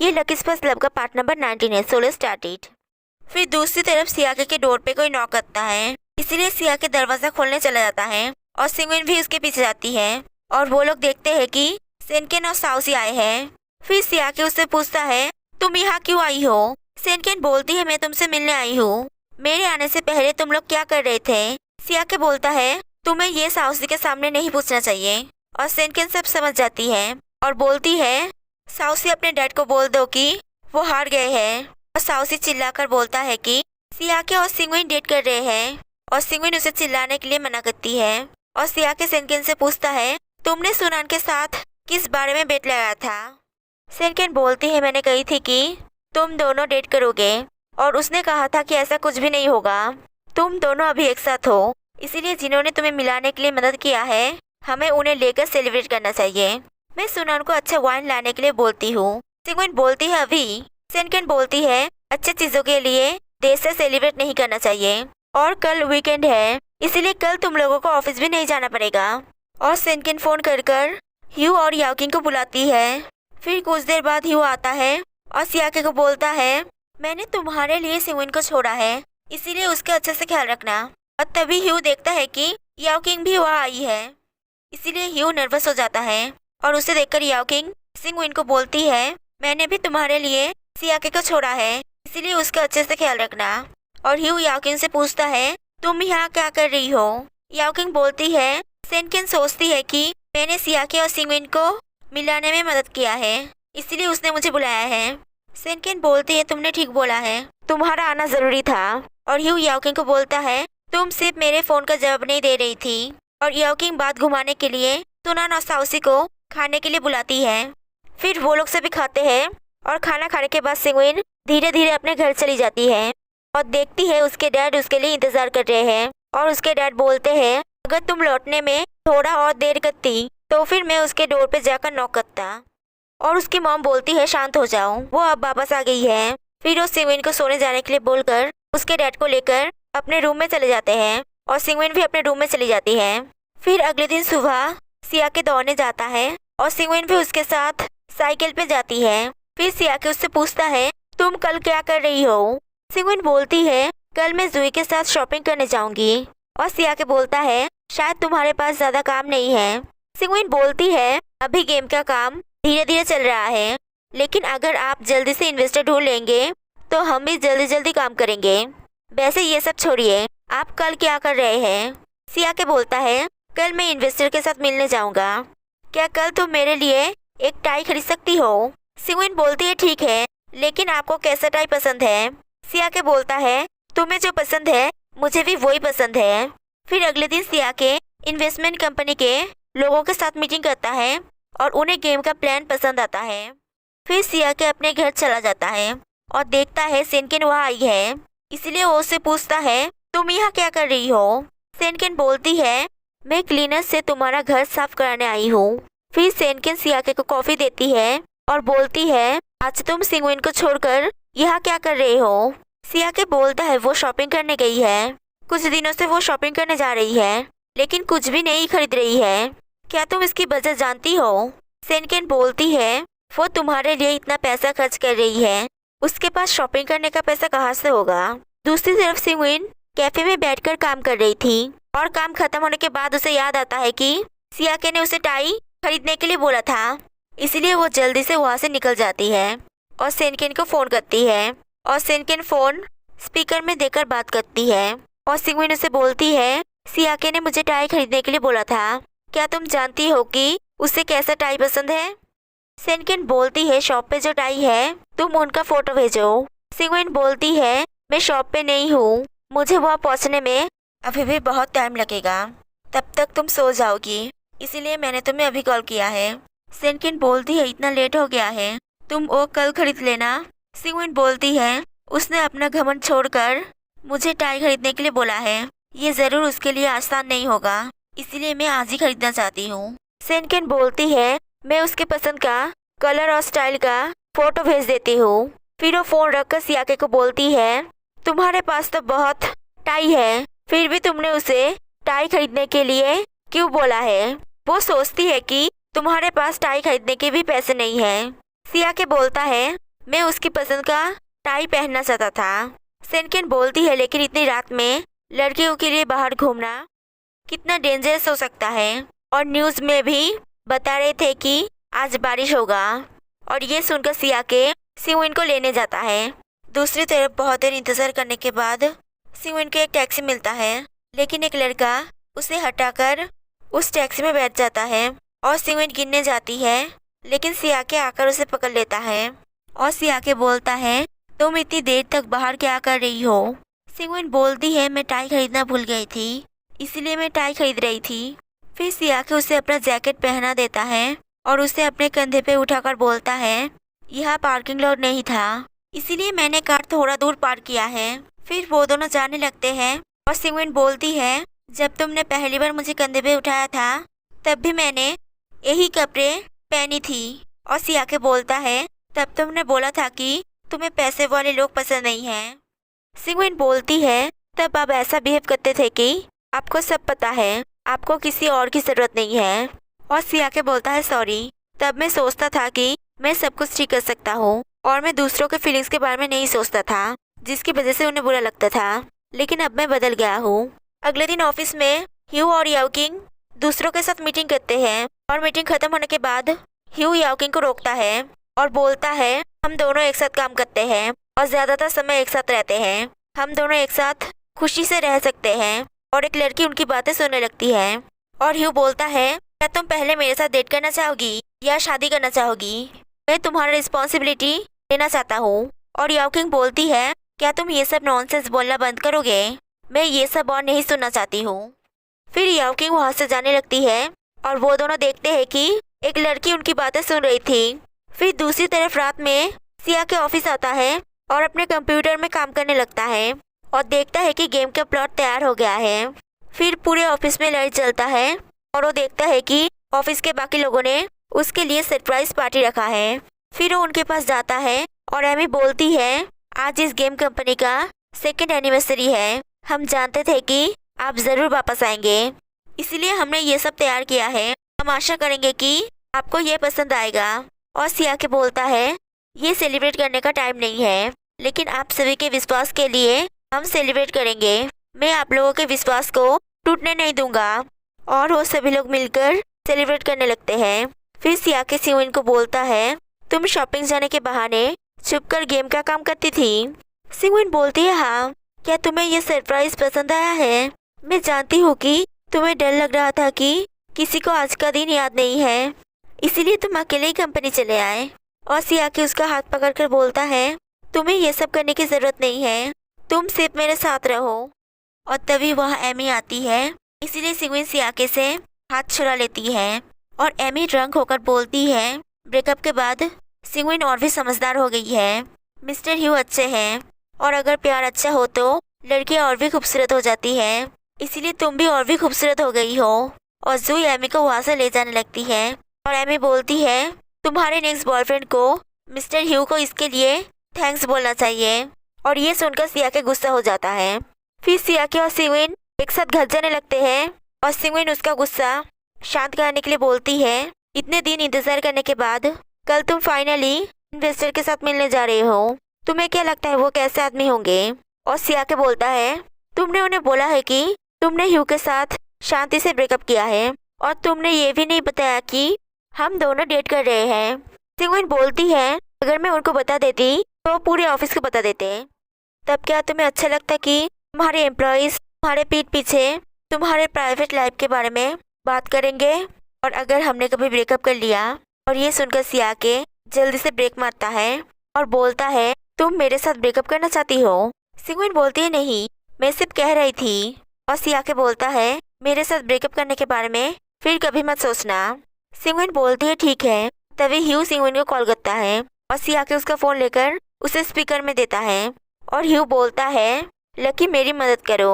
ये लकी स्पर्श क्लब का पार्ट नंबर 19 है। Solo started. फिर दूसरी तरफ सियाके के डोर पे कोई नॉक करता है, इसीलिए सियाके दरवाजा खोलने चला जाता है और सिंगविन भी उसके पीछे जाती है और वो लोग देखते हैं कि सेनकेन और साउसी आए हैं। फिर सियाके उससे पूछता है, तुम यहाँ क्यों आई हो? सेनकेन बोलती है, मैं तुमसे मिलने आई हूँ। मेरे आने से पहले तुम लोग क्या कर रहे थे? सियाके बोलता है, तुम्हें ये साउसी के सामने नहीं पूछना चाहिए। और सेनकेन सब समझ जाती है और बोलती है, साउसी अपने डैड को बोल दो कि वो हार गए हैं। और साउसी चिल्लाकर बोलता है कि सियाके और सिंगविन डेट कर रहे हैं और सिंगविन उसे चिल्लाने के लिए मना करती है। और सियाके सेनकेन से पूछता है, तुमने सुनान के साथ किस बारे में बेट लगाया था? सेनकेन बोलती है, मैंने कही थी कि तुम दोनों डेट करोगे और उसने कहा था कि ऐसा कुछ भी नहीं होगा। तुम दोनों अभी एक साथ हो, इसीलिए जिन्होंने तुम्हें मिलाने के लिए मदद किया है हमें उन्हें लेकर सेलिब्रेट करना चाहिए। मैं सुनान को अच्छा वाइन लाने के लिए बोलती हूँ। सिंगविन बोलती है, अभी। सेनकेन बोलती है, अच्छी चीजों के लिए देर से सेलिब्रेट नहीं करना चाहिए और कल वीकेंड है, इसीलिए कल तुम लोगों को ऑफिस भी नहीं जाना पड़ेगा। और सेनकेन फोन कर ह्यू और याओकिंग को बुलाती है। फिर कुछ देर बाद ह्यू आता है और सियाके को बोलता है, मैंने तुम्हारे लिए सिंगविन को छोड़ा है, इसीलिए उसका अच्छे से ख्याल रखना। और तभी ह्यू देखता है कि याओकिंग भी वहाँ आई है, इसीलिए ह्यू नर्वस हो जाता है और उसे देखकर याओकिंग सिंगविन को बोलती है, मैंने भी तुम्हारे लिए सियाके को छोड़ा है, इसीलिए उसका अच्छे से ख्याल रखना। और ह्यू याओकिंग से पूछता है, तुम यहाँ क्या कर रही हो? याओकिंग बोलती है, सेनकेन सोचती है कि मैंने सियाके और सिंगविन को मिलाने में मदद किया है, इसीलिए उसने मुझे बुलाया है। सेनकेन बोलती है, तुमने ठीक बोला है, तुम्हारा आना जरूरी था। और ह्यू याओकिंग को बोलता है, तुम सिर्फ मेरे फोन का जवाब नहीं दे रही थी। और याओकिंग बात घुमाने के लिए सुनान और साउसी को खाने के लिए बुलाती है। फिर वो लोग सभी खाते हैं और खाना खाने के बाद सिंगविन धीरे धीरे अपने घर चली जाती है और देखती है उसके डैड उसके लिए इंतजार कर रहे हैं। और उसके डैड बोलते हैं, अगर तुम लौटने में थोड़ा और देर करती तो फिर मैं उसके डोर पे जाकर नॉक करता। और उसकी मॉम बोलती है, शांत हो जाओ, वो अब वापस आ गई है। फिर वो सिंगविन को सोने जाने के लिए बोलकर उसके डैड को लेकर अपने रूम में चले जाते हैं और सिंगविन भी अपने रूम में चली जाती है। फिर अगले दिन सुबह सियाके दौड़ने जाता है और सिंगविन भी उसके साथ साइकिल पे जाती है। फिर सियाके उससे पूछता है, तुम कल क्या कर रही हो? सिंगविन बोलती है, कल मैं जूही के साथ शॉपिंग करने जाऊंगी। और सियाके बोलता है, शायद तुम्हारे पास ज्यादा काम नहीं है। सिंगविन बोलती है, अभी गेम का काम धीरे धीरे चल रहा है, लेकिन अगर आप जल्दी से इन्वेस्टर ढूंढ लेंगे तो हम भी जल्दी जल्दी काम करेंगे। वैसे ये सब छोड़िए, आप कल क्या कर रहे हैं? सियाके बोलता है, कल मैं इन्वेस्टर के साथ मिलने जाऊंगा। क्या कल तुम मेरे लिए एक टाई खरीद सकती हो? सिंगविन बोलती है, ठीक है, लेकिन आपको कैसा टाई पसंद है? सियाके बोलता है, तुम्हें जो पसंद है मुझे भी वही पसंद है। फिर अगले दिन सियाके इन्वेस्टमेंट कंपनी के लोगों के साथ मीटिंग करता है और उन्हें गेम का प्लान पसंद आता है। फिर सियाके अपने घर चला जाता है और देखता है सेनकेन वहाँ आई है, इसलिए वो उससे पूछता है, तुम यहाँ क्या कर रही हो? सेनकेन बोलती है, मैं क्लीनर से तुम्हारा घर साफ कराने आई हूँ। फिर सेनकेन सियाके को कॉफी देती है और बोलती है, आज तुम सिंगविन को छोड़कर यहाँ क्या कर रहे हो? सियाके बोलता है, वो शॉपिंग करने गई है। कुछ दिनों से वो शॉपिंग करने जा रही है, लेकिन कुछ भी नहीं खरीद रही है। क्या तुम इसकी वजह जानती हो? सेनकेन बोलती है, वो तुम्हारे लिए इतना पैसा खर्च कर रही है, उसके पास शॉपिंग करने का पैसा कहाँ से होगा? दूसरी तरफ सिंगविन कैफे में बैठकर काम कर रही थी और काम खत्म होने के बाद उसे याद आता है कि सियाके ने उसे टाई खरीदने के लिए बोला था, इसलिए वो जल्दी से वहाँ से निकल जाती है और सेनकेन को फोन करती है। और सेनकेन फोन स्पीकर में देकर बात करती है और सिंगविन उसे बोलती है, सियाके ने मुझे टाई खरीदने के लिए बोला था, क्या तुम जानती हो कि उसे कैसा टाई पसंद है? सेनकेन बोलती है, शॉप पे जो टाई है तुम उनका फोटो भेजो। सिंगविन बोलती है, मैं शॉप पे नहीं हूँ, मुझे वहाँ पहुँचने में अभी भी बहुत टाइम लगेगा, तब तक तुम सो जाओगी, इसीलिए मैंने तुम्हें अभी कॉल किया है। सेनकेन बोलती है, इतना लेट हो गया है, तुम वो कल खरीद लेना। सिंगविन बोलती है, उसने अपना घमंड छोड़कर मुझे टाई खरीदने के लिए बोला है, ये जरूर उसके लिए आसान नहीं होगा, इसीलिए मैं आज ही खरीदना चाहती हूँ। सेनकेन बोलती है, मैं उसके पसंद का कलर और स्टाइल का फोटो भेज देती हूँ। फिर वो फोन रखकर सियाके को बोलती है, तुम्हारे पास तो बहुत टाई है, फिर भी तुमने उसे टाई खरीदने के लिए क्यों बोला है? वो सोचती है कि तुम्हारे पास टाई खरीदने के भी पैसे नहीं है। सियाके बोलता है, मैं उसकी पसंद का टाई पहनना चाहता था। सेनकेन बोलती है लेकिन इतनी रात में लड़कियों के लिए बाहर घूमना कितना डेंजरस हो सकता है, और न्यूज़ में भी बता रहे थे कि आज बारिश होगा। और ये सुनकर सियाके सिंगविन को लेने जाता है। दूसरी तरफ बहुत देर इंतजार करने के बाद सिंगविन को एक टैक्सी मिलता है, लेकिन एक लड़का उसे हटाकर उस टैक्सी में बैठ जाता है और सिंगविन गिरने जाती है, लेकिन सियाके आकर उसे पकड़ लेता है और सियाके बोलता है तुम इतनी देर तक बाहर क्या कर रही हो। सिंगविन बोलती है मैं टाई खरीदना भूल गई थी, इसीलिए मैं टाई खरीद रही थी। फिर सियाके उसे अपना जैकेट पहना देता है और उसे अपने कंधे पे उठाकर बोलता है यह पार्किंग लॉट नहीं था, इसीलिए मैंने कार थोड़ा दूर पार्क किया है। फिर वो दोनों जाने लगते हैं और सिंगविन बोलती है जब तुमने पहली बार मुझे कंधे पे उठाया था तब भी मैंने यही कपड़े पहनी थी। और सियाके बोलता है तब तुमने बोला था कि तुम्हें पैसे वाले लोग पसंद नहीं हैं। सिंगविन बोलती है तब आप ऐसा बिहेव करते थे कि आपको सब पता है, आपको किसी और की ज़रूरत नहीं है। और सियाके बोलता है सॉरी, तब मैं सोचता था कि मैं सब कुछ ठीक कर सकता हूँ और मैं दूसरों के फीलिंग्स के बारे में नहीं सोचता था जिसकी वजह से उन्हें बुरा लगता था, लेकिन अब मैं बदल गया हूँ। अगले दिन ऑफिस में ह्यू और याओकिंग दूसरों के साथ मीटिंग करते हैं और मीटिंग खत्म होने के बाद ह्यू याओकिंग को रोकता है और बोलता है हम दोनों एक साथ काम करते हैं और ज़्यादातर समय एक साथ रहते हैं, हम दोनों एक साथ खुशी से रह सकते हैं। और एक लड़की उनकी बातें सुनने लगती है और ह्यू बोलता है क्या तुम पहले मेरे साथ डेट करना चाहोगी या शादी करना चाहोगी, मैं तुम्हारा रिस्पॉन्सिबिलिटी लेना चाहता हूँ। और याओकिंग बोलती है क्या तुम ये सब नॉनसेंस बोलना बंद करोगे, मैं ये सब और नहीं सुनना चाहती हूँ। फिर याओकिंग वहाँ से जाने लगती है और वो दोनों देखते हैं कि एक लड़की उनकी बातें सुन रही थी। फिर दूसरी तरफ रात में सिया के ऑफिस आता है और अपने कंप्यूटर में काम करने लगता है और देखता है कि गेम का प्लॉट तैयार हो गया है। फिर पूरे ऑफिस में लाइट जलता है और वो देखता है कि ऑफिस के बाकी लोगों ने उसके लिए सरप्राइज पार्टी रखा है। फिर वो उनके पास जाता है और एमी बोलती है आज इस गेम कंपनी का 2nd एनिवर्सरी है, हम जानते थे कि आप ज़रूर वापस आएंगे, इसलिए हमने ये सब तैयार किया है, हम आशा करेंगे कि आपको ये पसंद आएगा। और सियाके बोलता है ये सेलिब्रेट करने का टाइम नहीं है, लेकिन आप सभी के विश्वास के लिए हम सेलिब्रेट करेंगे, मैं आप लोगों के विश्वास को टूटने नहीं दूंगा। और वो सभी लोग मिलकर सेलिब्रेट करने लगते हैं। फिर सियाके सिंगविन को बोलता है तुम शॉपिंग जाने के बहाने छुपकर गेम का काम करती थी। सिंगविन बोलती है हाँ, क्या तुम्हें ये सरप्राइज पसंद आया है, मैं जानती हूँ कि तुम्हें डर लग रहा था कि किसी को आज का दिन याद नहीं है, इसीलिए तुम अकेले ही कंपनी चले आए। और सियाके उसका हाथ पकड़कर बोलता है तुम्हें ये सब करने की ज़रूरत नहीं है, तुम सिर्फ मेरे साथ रहो। और तभी वह एमी आती है, इसीलिए सिंगविन सियाके से हाथ छुड़ा लेती है और एमी ड्रंक होकर बोलती है ब्रेकअप के बाद सिंगविन और भी समझदार हो गई है, मिस्टर ह्यू अच्छे हैं और अगर प्यार अच्छा हो तो लड़कियां और भी खूबसूरत हो जाती है, इसीलिए तुम भी और भी खूबसूरत हो गई हो। और जूही एमी को वहाँ से ले जाने लगती है और एमी बोलती है तुम्हारे नेक्स्ट बॉयफ्रेंड को मिस्टर ह्यू को इसके लिए थैंक्स बोलना चाहिए। और ये सुनकर सियाके गुस्सा हो जाता है। फिर सियाके और सिंगविन एक साथ घर जाने लगते हैं और सिंगविन उसका गुस्सा शांत करने के लिए बोलती है इतने दिन इंतजार करने के बाद कल तुम फाइनली इन्वेस्टर के साथ मिलने जा रहे हो, तुम्हें क्या लगता है वो कैसे आदमी होंगे। और सियाके बोलता है तुमने उन्हें बोला है कि तुमने ह्यू के साथ शांति से ब्रेकअप किया है और तुमने ये भी नहीं बताया कि हम दोनों डेट कर रहे हैं। सिंगविन बोलती है अगर मैं उनको बता देती तो पूरे ऑफिस को बता देते, तब क्या तुम्हें अच्छा लगता कि तुम्हारे एम्प्लॉयज़ तुम्हारे पीठ पीछे तुम्हारे प्राइवेट लाइफ के बारे में बात करेंगे। और अगर हमने कभी ब्रेकअप कर लिया। और ये सुनकर सियाके जल्दी से ब्रेक मारता है और बोलता है तुम मेरे साथ ब्रेकअप करना चाहती हो। सिंगविन बोलती है नहीं, मैं सिर्फ कह रही थी। और सियाके बोलता है मेरे साथ ब्रेकअप करने के बारे में फिर कभी मत सोचना। सिंगविन बोलती है ठीक है। तभी ह्यू सिंगविन को कॉल करता है और सियाके उसका फ़ोन लेकर उसे स्पीकर में देता है और ह्यू बोलता है लकी मेरी मदद करो।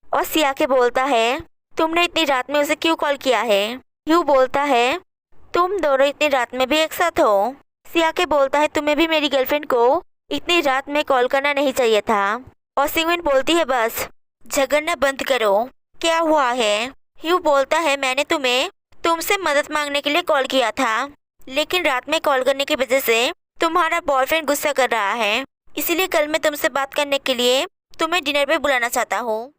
और सियाके बोलता है तुमने इतनी रात में उसे क्यों कॉल किया है। ह्यू बोलता है तुम दोनों इतनी रात में भी एक साथ हो। सियाके बोलता है तुम्हें भी मेरी गर्लफ्रेंड को इतनी रात में कॉल करना नहीं चाहिए था। और सिंगविन बोलती है बस झगड़ना बंद करो, क्या हुआ है। ह्यू बोलता है मैंने तुम्हें तुमसे मदद मांगने के लिए कॉल किया था, लेकिन रात में कॉल करने की वजह से तुम्हारा बॉयफ्रेंड गुस्सा कर रहा है, इसीलिए कल मैं तुमसे बात करने के लिए तुम्हें डिनर पे बुलाना चाहता हूँ।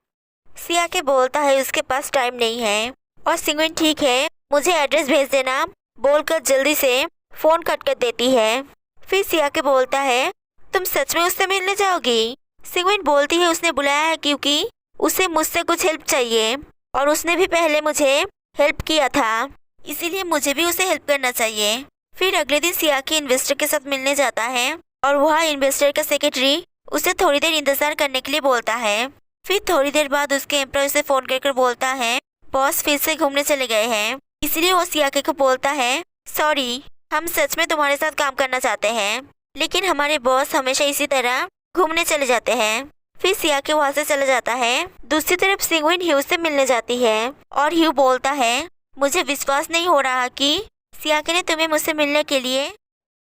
सियाके बोलता है उसके पास टाइम नहीं है और सिंगविन ठीक है, मुझे एड्रेस भेज देना बोलकर जल्दी से फ़ोन कट कर देती है। फिर सियाके बोलता है तुम सच में उससे मिलने जाओगी? सिंगविन बोलती है उसने बुलाया है क्योंकि उसे मुझसे कुछ हेल्प चाहिए और उसने भी पहले मुझे हेल्प किया था, इसीलिए मुझे भी उसे हेल्प करना चाहिए। फिर अगले दिन सियाके इन्वेस्टर के साथ मिलने जाता है और वहाँ इन्वेस्टर का सेक्रेटरी उसे थोड़ी देर इंतज़ार करने के लिए बोलता है। फिर थोड़ी देर बाद उसके एम्प्लॉय उसे फ़ोन कर बोलता है बॉस फिर से घूमने चले गए हैं, इसलिए वो सियाके को बोलता है सॉरी, हम सच में तुम्हारे साथ काम करना चाहते हैं, लेकिन हमारे बॉस हमेशा इसी तरह घूमने चले जाते हैं। फिर सियाके वहाँ से चला जाता है। दूसरी तरफ सिंगविन ह्यू से मिलने जाती है और ह्यू बोलता है मुझे विश्वास नहीं हो रहा कि सियाके ने तुम्हें मुझसे मिलने के लिए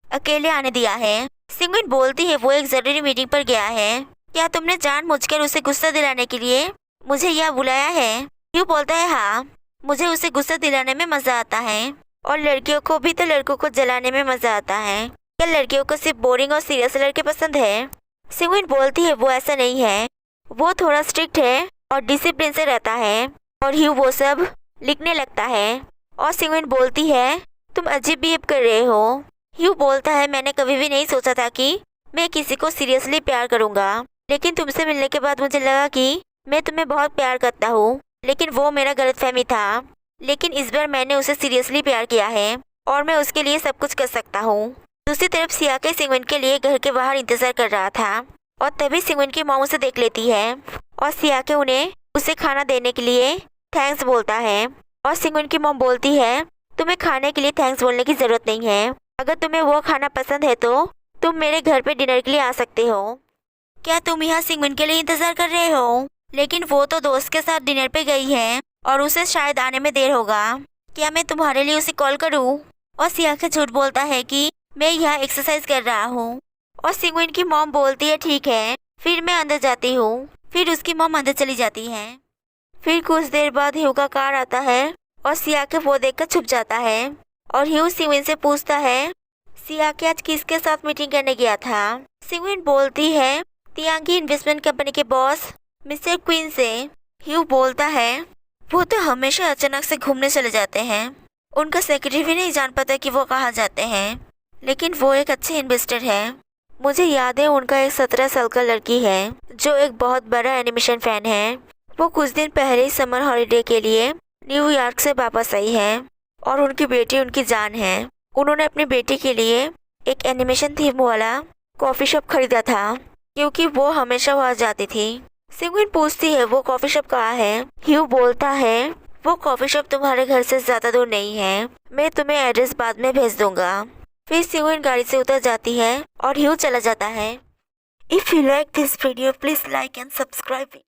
अकेले आने दिया है। सिंगविन बोलती है वो एक ज़रूरी मीटिंग पर गया है, क्या तुमने जानबूझकर उसे गुस्सा दिलाने के लिए मुझे यहाँ बुलाया है? ह्यू बोलता है हाँ, मुझे उसे गुस्सा दिलाने में मज़ा आता है और लड़कियों को भी तो लड़कों को जलाने में मज़ा आता है। क्या लड़कियों को सिर्फ बोरिंग और सीरियस लड़के पसंद है? सिंगविन बोलती है वो ऐसा नहीं है, वो थोड़ा स्ट्रिक्ट है और डिसिप्लिन से रहता है। और ह्यू वो सब लिखने लगता है और सिंगविन बोलती है तुम अजीब बिहेव कर रहे हो। ह्यू बोलता है मैंने कभी भी नहीं सोचा था कि मैं किसी को सीरियसली प्यार करूँगा, लेकिन तुमसे मिलने के बाद मुझे लगा कि मैं तुम्हें बहुत प्यार करता हूँ, लेकिन वो मेरा गलतफहमी था। लेकिन इस बार मैंने उसे सीरियसली प्यार किया है और मैं उसके लिए सब कुछ कर सकता हूँ। दूसरी तरफ सियाके सिंगविन के लिए घर के बाहर इंतजार कर रहा था और तभी सिंगविन की मॉम उसे देख लेती है और सियाके उन्हें उसे खाना देने के लिए थैंक्स बोलता है। और सिंगविन की मॉम बोलती है तुम्हें खाने के लिए थैंक्स बोलने की ज़रूरत नहीं है, अगर तुम्हें वो खाना पसंद है तो तुम मेरे घर पे डिनर के लिए आ सकते हो। क्या तुम यहाँ सिंगविन के लिए इंतज़ार कर रहे हो? लेकिन वो तो दोस्त के साथ डिनर पे गई है और उसे शायद आने में देर होगा, क्या मैं तुम्हारे लिए उसे कॉल करूँ? और सियाके झूठ बोलता है कि मैं यहाँ एक्सरसाइज कर रहा हूँ। और सिंगविन की मॉम बोलती है ठीक है, फिर मैं अंदर जाती हूँ। फिर उसकी मॉम अंदर चली जाती है। फिर कुछ देर बाद ह्यू का कार आता है और सियाके वो देखकर छुप जाता है और ह्यू सिंगविन से पूछता है सियाके आज किसके साथ मीटिंग करने गया था? सिंगविन बोलती है तियांगी इन्वेस्टमेंट कंपनी के बॉस मिस्टर क्वीन से। ह्यू बोलता है वो तो हमेशा अचानक से घूमने चले जाते हैं, उनका सेक्रेटरी भी नहीं जान पाता कि वो कहाँ जाते हैं, लेकिन वो एक अच्छे इन्वेस्टर है। मुझे याद है उनका एक 17 साल का लड़की है जो एक बहुत बड़ा एनिमेशन फ़ैन है। वो कुछ दिन पहले ही समर हॉलीडे के लिए न्यूयॉर्क से वापस आई है और उनकी बेटी उनकी जान है। उन्होंने अपनी बेटी के लिए एक एनिमेशन थीम वाला कॉफ़ी शॉप खरीदा था क्योंकि वो हमेशा वहाँ जाती थी। सिंगविन पूछती है वो कॉफ़ी शॉप कहाँ है? ह्यू बोलता है वो कॉफ़ी शॉप तुम्हारे घर से ज़्यादा दूर नहीं है, मैं तुम्हें एड्रेस बाद में भेज दूंगा। फिर सिंगविन गाड़ी से उतर जाती है और ह्यू चला जाता है। If you like this video please like and subscribe.